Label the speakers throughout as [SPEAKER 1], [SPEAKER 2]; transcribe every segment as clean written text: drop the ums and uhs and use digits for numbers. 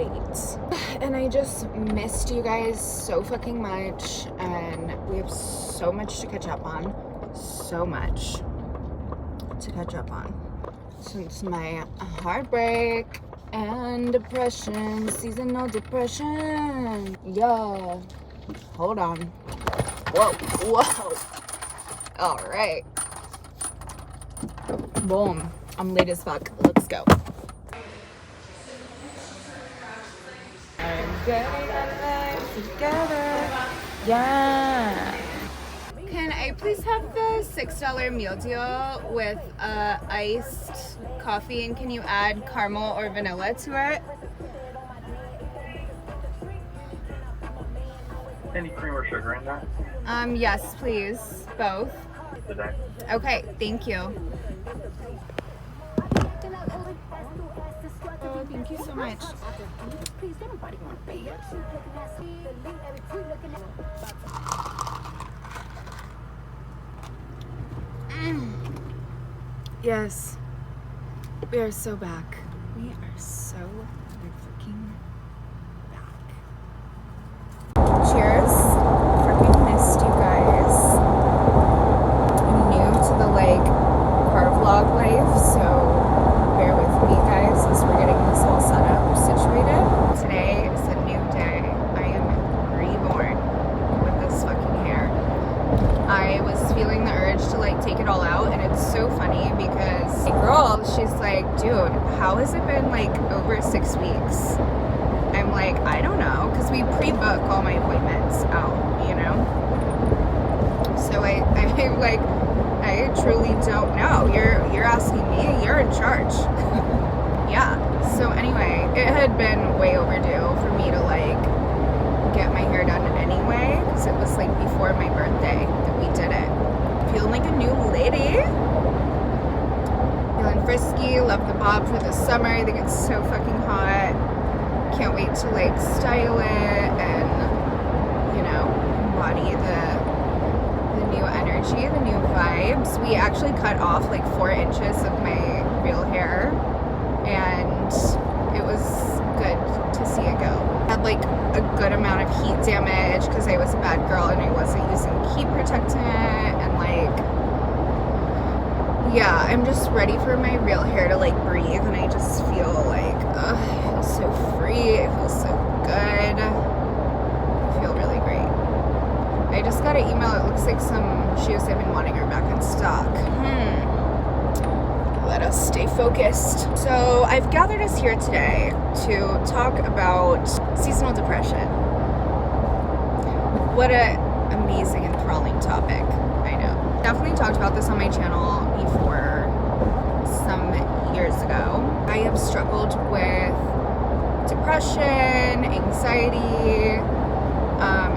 [SPEAKER 1] wait. And I just missed you guys so fucking much, and we have so much to catch up on. So much to catch up on. Since my heartbreak and depression, seasonal depression. Yeah. Hold on. Whoa. All right. Boom. I'm late as fuck. Let's go. I'm getting our lives together. Yeah. Can I please have the $6 meal deal with iced coffee, and can you add caramel or vanilla to it?
[SPEAKER 2] Any cream or sugar in that?
[SPEAKER 1] Yes, please. Both.
[SPEAKER 2] Today.
[SPEAKER 1] Okay, thank you. Oh, thank you so much. Yes, we are so back. We are so freaking back. Cheers. Freaking missed you guys. I'm new to the car vlog life, so bear with me guys as we're getting this all set up, situated. Today is a new day. I am reborn with this fucking hair. I was feeling the urge to take it all out, and it's so funny because my girl, she's like, dude, how has it been over 6 weeks? I'm like, I don't know, because we pre-book all my appointments out, you know? So I'm like, I truly don't know. You're asking me, you're in charge. Yeah. So anyway, it had been way overdue for me to get my hair done anyway, because it was before my birthday that we did it. Feeling like a new lady. Feeling frisky. Love the bob for the summer. I think it's so fucking hot. Can't wait to style it and, embody the new energy, the new vibes. We actually cut off 4 inches of my real hair, and it was good to see it go. Had a good amount of heat damage because I was a bad girl and I wasn't using heat protectant, and yeah, I'm just ready for my real hair to breathe, and I just feel I feel so free. I feel so good. I feel really great. I just got an email. It looks like some shoes I've been wanting are back in stock. Let us stay focused. So I've gathered us here today to talk about seasonal depression. What an amazing, enthralling topic. I know. Definitely talked about this on my channel before some years ago. I have struggled with depression, anxiety.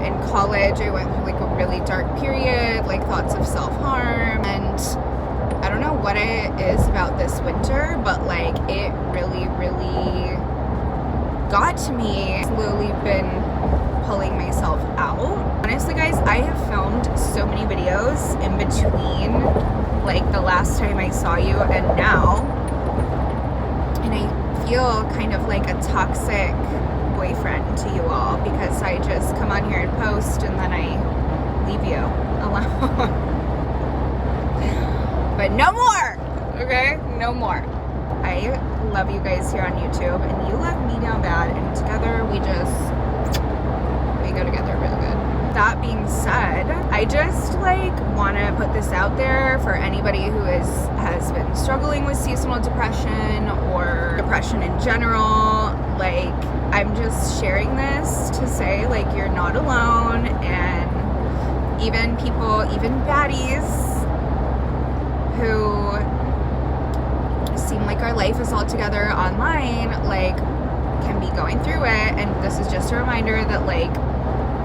[SPEAKER 1] In college, I went through a really dark period, thoughts of self-harm, and I don't know what it is about this winter, but it really, really got to me. Slowly been pulling myself out. Honestly, guys, I have filmed so many videos in between the last time I saw you and now, and I feel kind of like a toxic boyfriend to you all because I just come on here and post and then I leave you alone. But no more, okay? No more. I love you guys here on YouTube, and you love me down bad, and together we go together real good. That being said, I just want to put this out there for anybody who has been struggling with seasonal depression or depression in general. I'm just sharing this to say you're not alone, and even baddies who seem like our life is all together online, can be going through it. And this is just a reminder that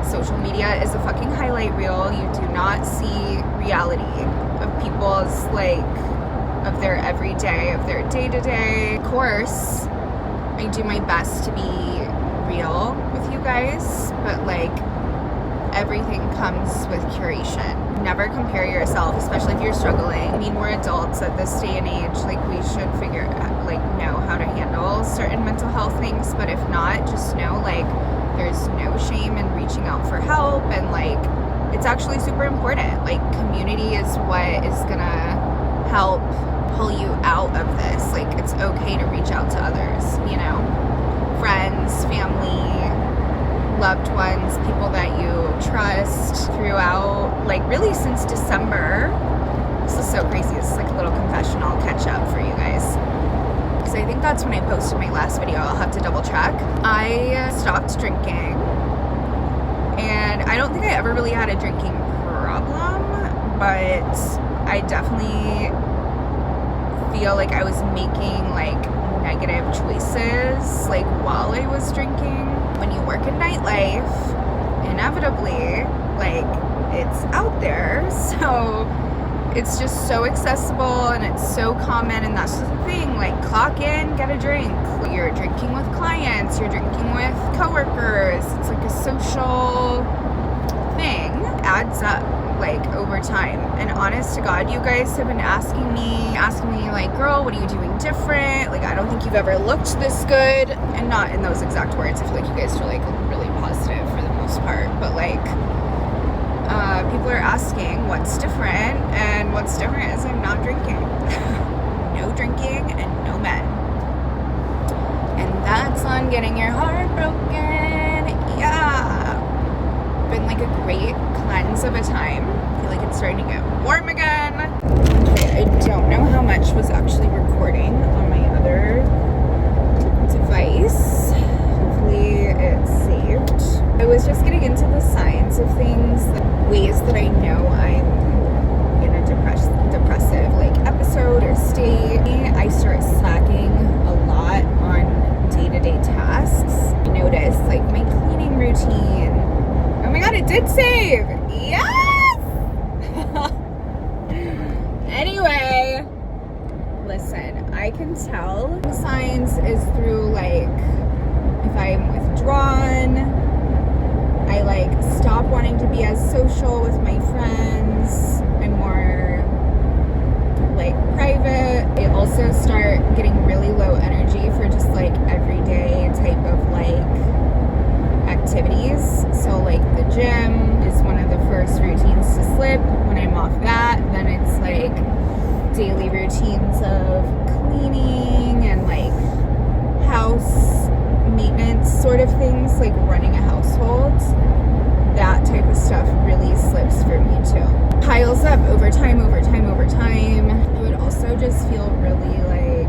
[SPEAKER 1] social media is a fucking highlight reel. You do not see reality of people's of their everyday, of their day-to-day. Of course, I do my best to be real with you guys, but everything comes with curation. Never compare yourself, especially if you're struggling. I mean, we're adults at this day and age. Like, we should know how to handle certain mental health things. But if not, just know, like, there's no shame in reaching out for help. And, like, it's actually super important. Like, community is what is gonna help pull you out of this. Like, it's okay to reach out to others, you know? Friends, family, loved ones, people that you trust throughout, like, really since December. This is so crazy. This is like a little confessional catch up for you guys, because I think that's when I posted my last video. I'll have to double check. I stopped drinking, and I don't think I ever really had a drinking problem, but I definitely feel like I was making like negative choices like while I was drinking. When you work in nightlife, inevitably, like, it's out there, so it's just so accessible and it's so common. And that's the thing, like, clock in, get a drink. You're drinking with clients, you're drinking with coworkers. It's like a social thing. Adds up, like, over time. And honest to God, you guys have been asking me like, girl, what are you doing different? Like, I don't think you've ever looked this good. And not in those exact words. I feel like you guys are, like, really positive for the most part. But, like, people are asking what's different. And what's different is I'm not drinking. No drinking and no men. And that's on getting your heart broken. Yeah. Been like a great cleanse of a time. I feel like it's starting to get warm again. Okay, I don't know how much was actually recording on my other device. Hopefully it's saved. I was just getting into the signs of things, ways that I know I'm in a depressive like episode or state. I start slacking a lot on day-to-day tasks. I notice like my cleaning routine. Oh my God, it did save! Yes! Anyway, listen, I can tell the signs is through, like, if I'm withdrawn, I, like, stop wanting to be as social with my friends and more, like, private. I also start getting really low energy for just, like, everyday type of, like, activities. So like the gym is one of the first routines to slip. When I'm off that, then it's like daily routines of cleaning and like house maintenance sort of things, like running a household. That type of stuff really slips for me too. Piles up over time. I would also just feel really like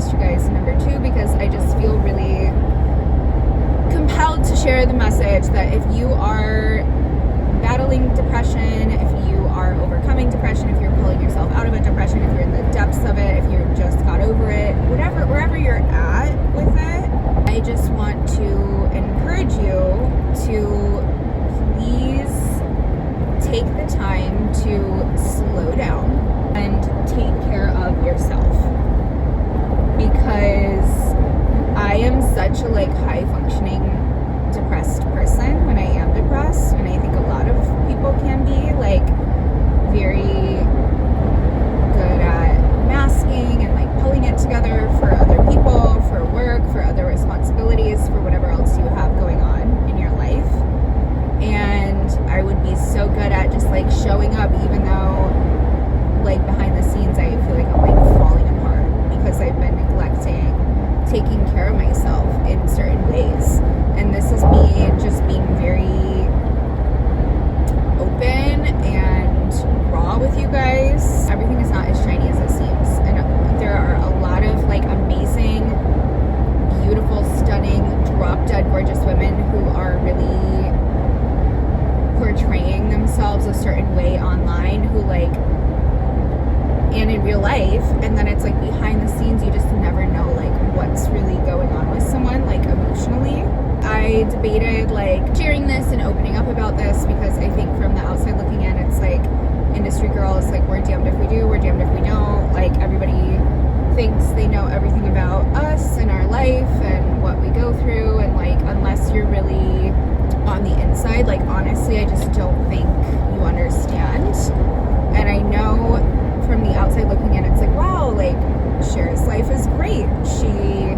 [SPEAKER 1] missed you guys. Number two, because I just feel really compelled to share the message that if you are battling depression, if you are overcoming depression, if you're pulling yourself out of a depression, if you're in the depths of it, if you just got over it, wherever you're at with it, I just want to encourage you to please take the time to slow down and take care of yourself, because I am such a high functioning depressed person when I am depressed, and I think a lot of people can be very good at masking and pulling it together for other people, for work, for other responsibilities, for whatever else you have going on in your life. And I would be so good at just showing up, even though behind the scenes I feel I'm falling apart because I've been neglecting taking care of myself in certain ways. And this is me just being very open and raw with you guys. Everything is not as shiny as it seems, and there are a lot of amazing, beautiful, stunning, drop dead gorgeous women who are really portraying themselves a certain way online, who and in real life, and then it's behind the scenes you just never know what's really going on with someone emotionally. I debated sharing this and opening up about this, because I think from the outside looking in, it's industry girls, we're damned if we do, we're damned if we don't. Everybody thinks they know everything about us and our life and what we go through, and unless you're really on the inside, honestly, I just don't think you understand. And I know from the outside looking in, it's wow, Cher's life is great. She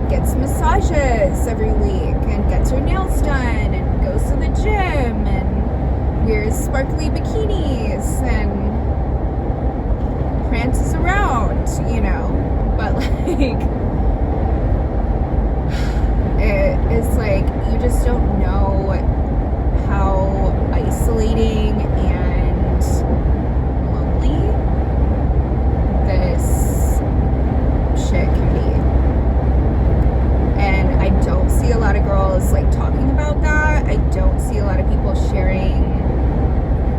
[SPEAKER 1] gets massages every week and gets her nails done and goes to the gym and wears sparkly bikinis and prances around, but it's you just don't know how isolating and lonely this shit can be. And I don't see a lot of girls talking about that. I don't see a lot of people sharing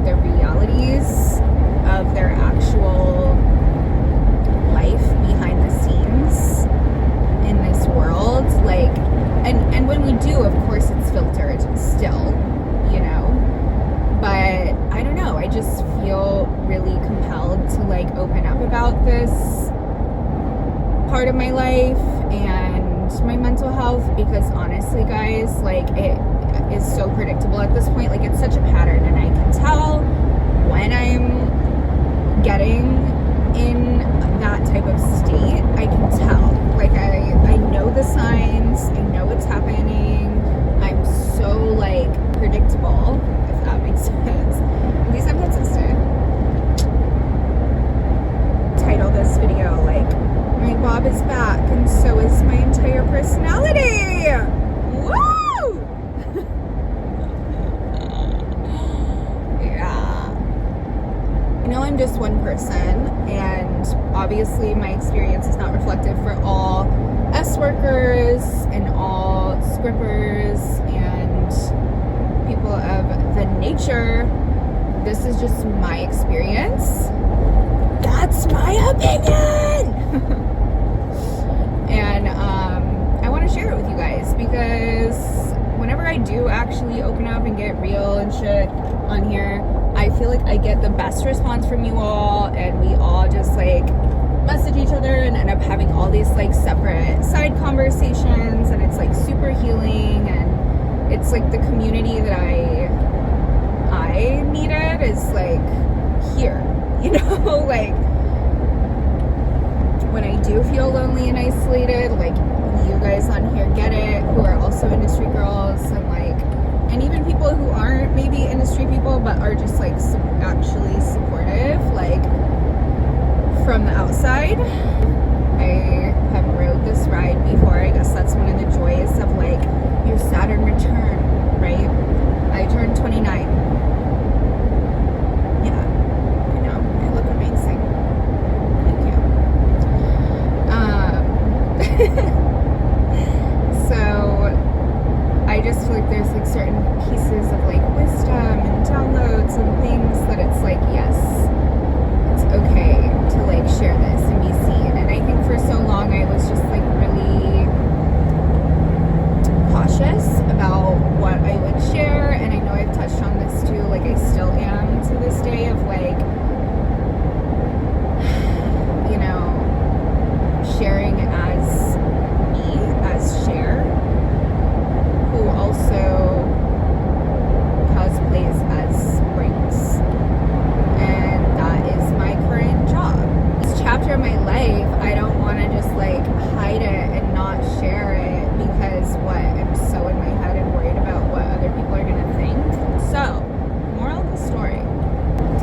[SPEAKER 1] the realities of their actual life behind the scenes in this world. And when we do, of course it's filtered still, but I don't know, I just feel really compelled to open up about this part of my life and my mental health, because honestly guys, it is so predictable at this point. It's such a pattern, and I can tell when I'm getting in that type of state. I can tell, I know the signs, I know what's happening. I'm so predictable, if that makes sense. At least I'm consistent. Title this video my Bob is back, and so is my entire personality. Woo! Yeah. I'm just one person, and obviously my experience is not reflective for all S workers and all scrippers and people of the nature. This is just my experience. That's my opinion. And I want to share it with you guys, because whenever I do actually open up and get real and shit on here, I feel I get the best response from you all, and we all just message each other and end up having all these separate side conversations, and it's super healing, and it's the community that I needed is here, when I do feel lonely and isolated, you guys on here get it, who are also industry girls, and even people who aren't maybe industry people but are just actually supportive from the outside. I have rode this ride before. I guess that's one of the joys of your Saturn return, right? I turned 29. Yeah, I know, I look amazing. Thank you.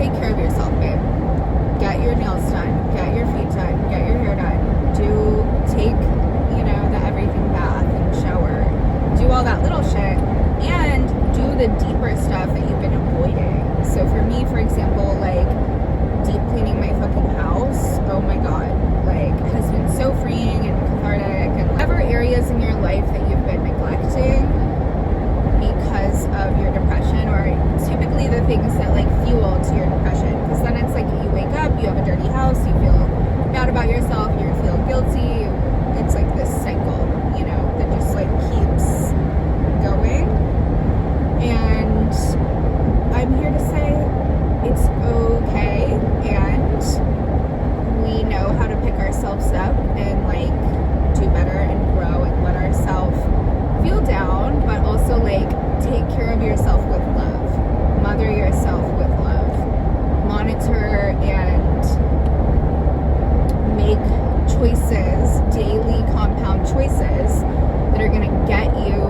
[SPEAKER 1] take care of yourself, babe. Get your nails done, get your feet done, get your hair done. Take, the everything bath and shower. Do all that little shit and do the deeper stuff that you've been avoiding. So for me, for example, like deep cleaning my fucking house, oh my god, like has been so freeing and cathartic. And whatever areas in your life that you've been neglecting because of your depression, or typically the things that like fuel to your depression, because then it's like you wake up, you have a dirty house, you feel bad about yourself, you feel guilty. It's like this cycle, that just like keeps going. And I'm here to say it's okay, and we know how to pick ourselves up and like do better and grow and let ourselves feel down, but also like take care of yourself with love, mother yourself with love, monitor and make choices, daily compound choices that are going to get you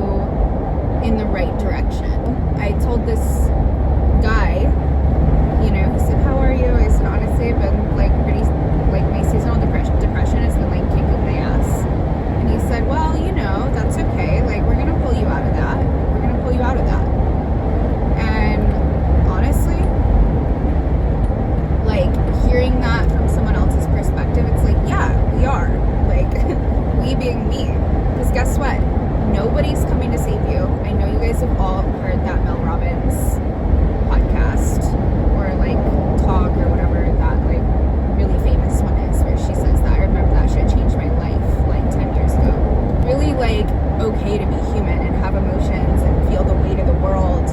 [SPEAKER 1] in the right direction. I told this guy, he said, how are you? I said, honestly, I've been like pretty, like my seasonal depression has been like kicking my ass. And he said, well, that's okay. Like, we're going to pull you out of that. We're going to pull you out of that. And honestly, like hearing that from someone else's perspective, it's like, yeah, we are. Like, we being me. Because guess what? Nobody's coming to save you. I know you guys have all heard that Mel Robbins podcast or like talk or whatever, that like really famous one is, where she says that. I remember that shit changed my life like 10 years ago. Really like okay to be human and have emotions and feel the weight of the world.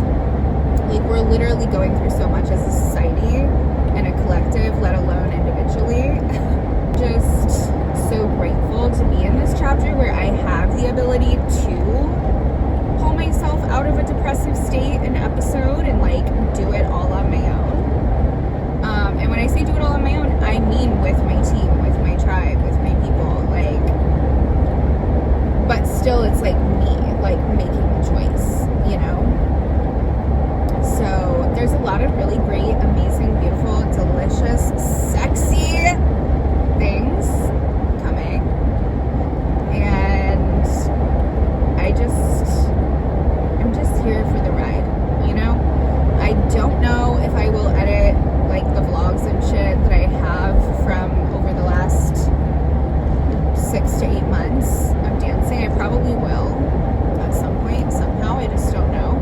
[SPEAKER 1] Like, we're literally going through so much as a society and a collective, let alone individually. Just so grateful to be in this chapter where I have the ability to pull myself out of a depressive state an episode and like do it all on my own. And when I say do it all on my own, I mean with my team, with my tribe, with my people, like, but still it's like me, like making the choice, So there's a lot of really great, amazing, beautiful, delicious, sexy things coming. And I'm just here for the ride, I don't know if I will edit like the vlogs and shit that I have from over the last 6 to 8 months of dancing. I probably will at some point, somehow, I just don't know.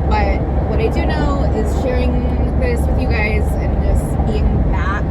[SPEAKER 1] But what I do know is sharing this with you guys and just being back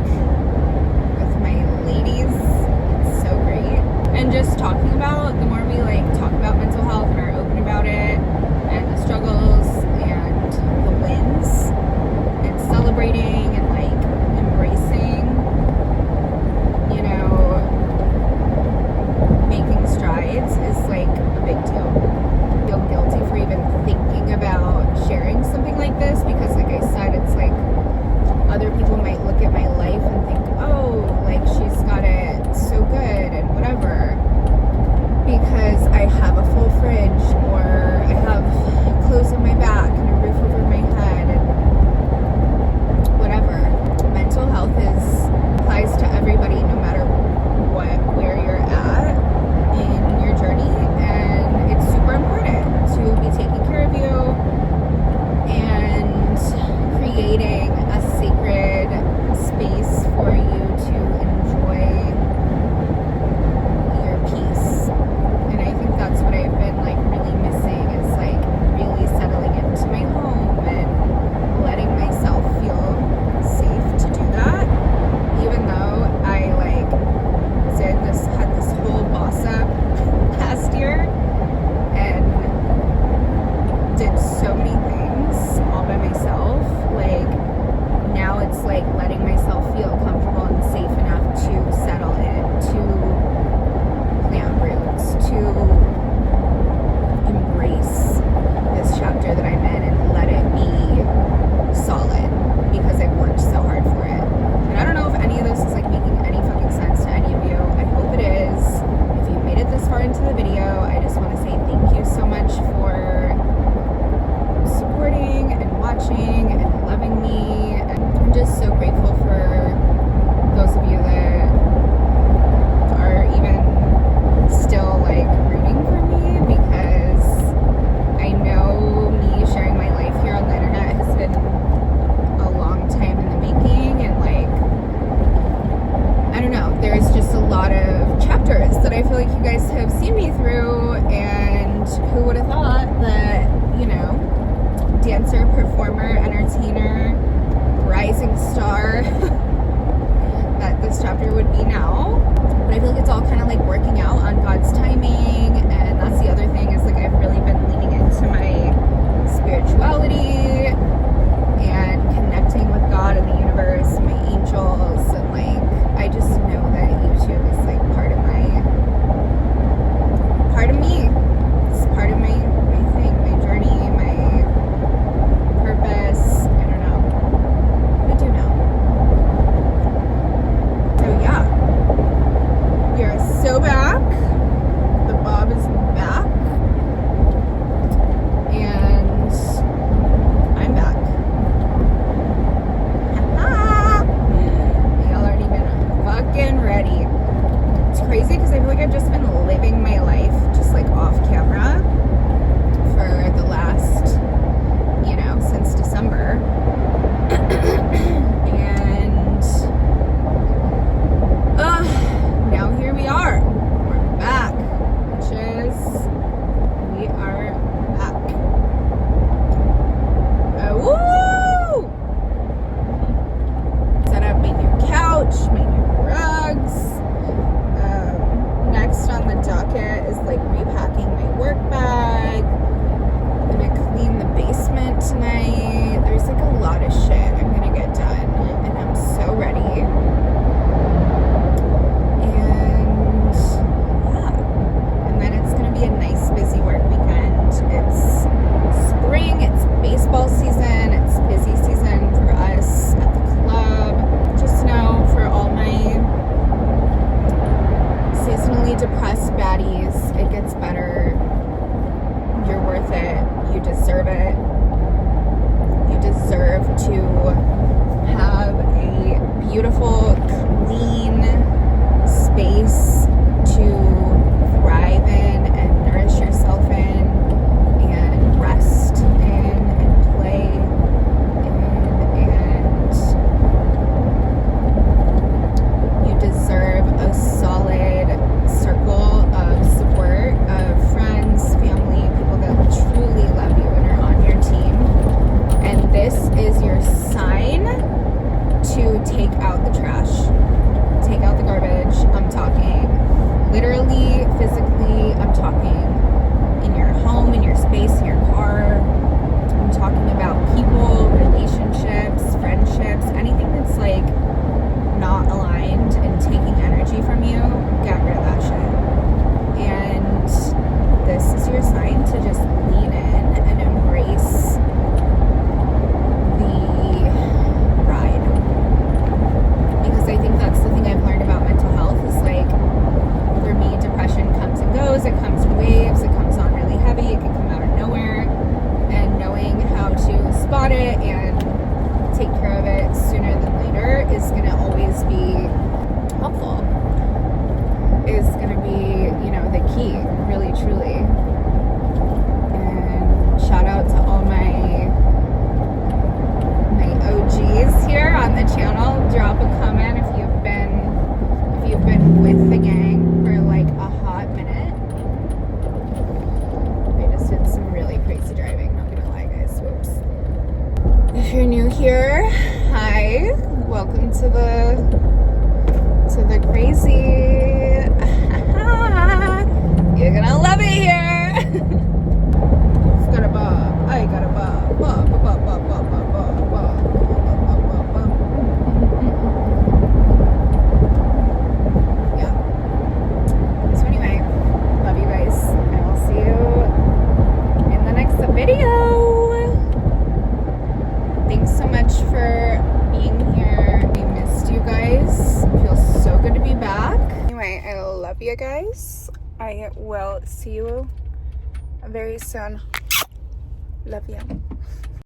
[SPEAKER 1] couch, my new rugs. Next on the docket is like repacking my work bag. I'm gonna clean the basement tonight. There's like a lot of shit I'm gonna get done, and I'm so ready. And yeah, and then it's gonna be a nice busy work weekend. It's spring, it's baseball season, it's busy season for us at the club. Just know for all my seasonally depressed baddies, it gets better. You're worth it. You deserve it. You deserve to have a beautiful, clean space to thrive in and nourish yourself in and rest in and play in, and you deserve a solid circle of support of friends, family, people that truly love you and are on your team. And this is your sign to take out the trash, take out the garbage. I'm talking literally, physically. I'm talking in your home, in your space, in your car. I'm talking about people, relationships, friendships, anything that's like not aligned and taking energy from you. Get rid of that shit. And this is your sign to just lean in and embrace the ride. Because I think that's the thing I've learned about mental health is like, for me, depression comes and goes. It comes in waves. It comes on really heavy. It can come out of nowhere. And knowing how to spot it and take care of it sooner than later is going to always be helpful. Is going to be, you know, the key, really, truly. And shout out to all my OGs here on the channel. Drop a comment if you've been with the gang for like a hot minute. I just did some really crazy driving, not gonna lie, guys. Whoops. If you're new here, hi. Welcome to the crazy. You're gonna love it here. You've got a bob. I got a bob. Bob, bob, bob, bob, bob, bob, bob, bob, bob. Yeah. So anyway, love you guys. I will see you in the next video. Thanks so much for being here. I missed you guys. It feels so good to be back. Anyway, I love you guys. I will see you very soon. Love you.